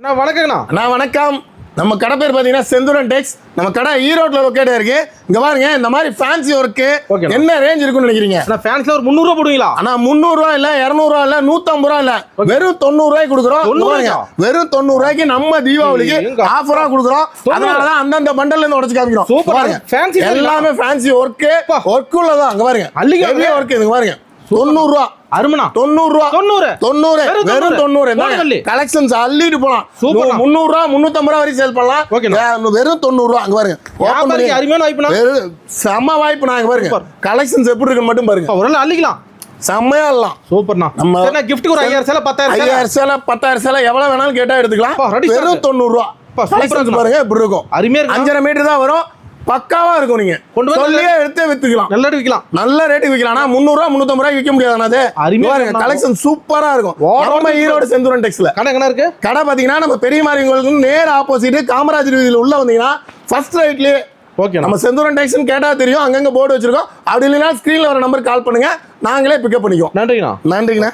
வணக்கங்கண்ணா. வணக்கம். நம்ம கடை பேர் பார்த்தீங்கன்னா செந்தூரன் டெக்ஸ். நம்ம கடை ஈரோட்டில் லொக்கேட் இருக்கு. இங்க பாருங்க, இந்த மாதிரி ஃபேன்சி ஒர்க்கு என்ன ரேஞ்ச் இருக்குன்னு நினைக்கிறீங்க? ஃபேன்சில ஒரு 300 ரூபா போடுவீங்களா? ஆனா 300 ரூபா இல்ல, 200 ரூபா இல்ல, 150 ரூபா இல்ல, வெறும் 90 ரூபாய்க்கு கொடுக்குறோம். வெறும் 90 ரூபாய்க்கு நம்ம தீபாவளிக்கு ஆஃபரா கொடுக்குறோம். அதனாலதான் அந்தந்த பண்டல்ல இருந்து உடைச்சு காமிக்கிறோம். எல்லாமே ஃபேன்சி ஒர்க்கு ஒர்க்குள்ளதான். அங்க பாருங்க, ஹெவி ஒர்க். இது பாருங்க, 90 ரூபா. அருமனா 90 ரூபா. 90 வெறும் 90. கலெக்ஷன்ஸ் அள்ளிட்டு போலாம். 300 ரூபா 350 ரூபா வரைக்கும் சேல் பண்ணலாம். வெறும் 90 ரூபா. அங்க பாருங்க, ஓபன் பண்ணி அருமையான வாய்ப்புனா, செம்ம வாய்ப்பு. நான் பாருங்க கலெக்ஷன்ஸ் எப்படி இருக்குன்னு மட்டும் பாருங்க. ஒரு நாள் அள்ளிக்கலாம். செம்மையா இல்லலாம். சூப்பர்ண்ணா. நம்ம கிஃப்ட்டுக்கு ஒரு 5000 சேலை 10,000 சேலை 10,000 எவ்வளவு வேணாலும் கேட்டா எடுத்துக்கலாம். வெறும் 90 ரூபா. பாருங்க எப்படி இருக்கும். அருமையா இருக்கு. 5.5 மீட்டர் தான் வரும். பக்காவா இருக்கும். நீங்க கொண்டு சொல்லியே எடுத்து வித்துக்கலாம். நல்ல ரேட் விக்கலாம். நல்ல ரேட்டுக்கு விக்கலாம். ஆனா 300 ரூபா 350 ரூபாய்க்கு விற்க முடியாது. அது பாருங்க, கலெக்ஷன் சூப்பரா இருக்கும். நம்ம ஈரோடு செந்தூரன் டெக்ஸ்ல கடை எங்க இருக்கு? கடை பாத்தீங்கன்னா நம்ம பெரிய மாரியங்களுக்கு நேர் ஆப்போசிட் காமராஜர் வீதியில உள்ள வந்தீங்கன்னா ஃபர்ஸ்ட் ரைட்லயே ஓகே. நம்ம செந்தூரன் டெக்ஸ்னு கேட்டா தெரியும். அங்கங்க போர்டு வச்சிருக்கோம். அப்படி இல்லைன்னா ஸ்கிரீன்ல வர நம்பர் கால் பண்ணுங்க, நாங்களே பிக்கப் பண்ணிக்குவோம். நன்றிங்கண்ணா. நன்றிங்கண்ணா.